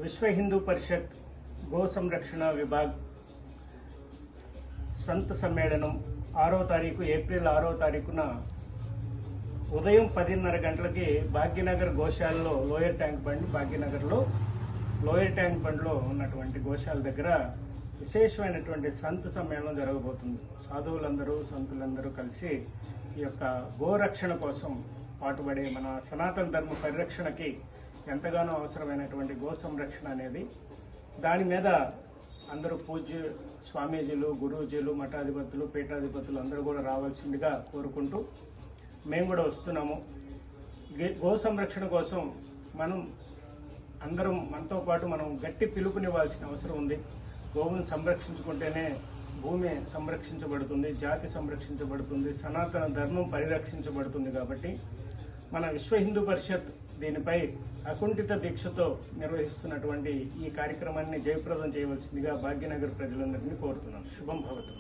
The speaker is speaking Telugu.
విశ్వ హిందూ పరిషత్ గో సంరక్షణ విభాగ్ సంత సమ్మేళనం 6వ తారీఖు ఏప్రిల్ 6వ తారీఖున ఉదయం 10:30 గంటలకి భాగ్యనగర్ గోశాలలో లోయర్ ట్యాంక్ బండ్ భాగ్యనగర్లో లోయర్ ట్యాంక్ బండ్లో ఉన్నటువంటి గోశాల దగ్గర విశేషమైనటువంటి సంత సమ్మేళనం జరగబోతుంది. సాధువులందరూ సంతులందరూ కలిసి ఈ యొక్క గోరక్షణ కోసం పాటుపడే మన సనాతన ధర్మ పరిరక్షణకి ఎంతగానో అవసరమైనటువంటి గో సంరక్షణ అనేది దాని మీద అందరూ పూజ్య స్వామీజీలు, గురూజీలు, మఠాధిపతులు, పీఠాధిపతులు అందరూ కూడా రావాల్సిందిగా కోరుకుంటూ మేము కూడా వస్తున్నాము. గో సంరక్షణ కోసం మనం అందరం మనతో పాటు మనం గట్టి పిలుపునివ్వాల్సిన అవసరం ఉంది. గోవును సంరక్షించుకుంటేనే భూమి సంరక్షించబడుతుంది, జాతి సంరక్షించబడుతుంది, సనాతన ధర్మం పరిరక్షించబడుతుంది. కాబట్టి మన విశ్వ హిందూ పరిషత్ దీనిపై అకుంఠిత దీక్షతో నిర్వహిస్తున్నటువంటి ఈ కార్యక్రమాన్ని జయప్రదం చేయవలసిందిగా భాగ్యనగర్ ప్రజలందరినీ కోరుతున్నాను. శుభం భవతు.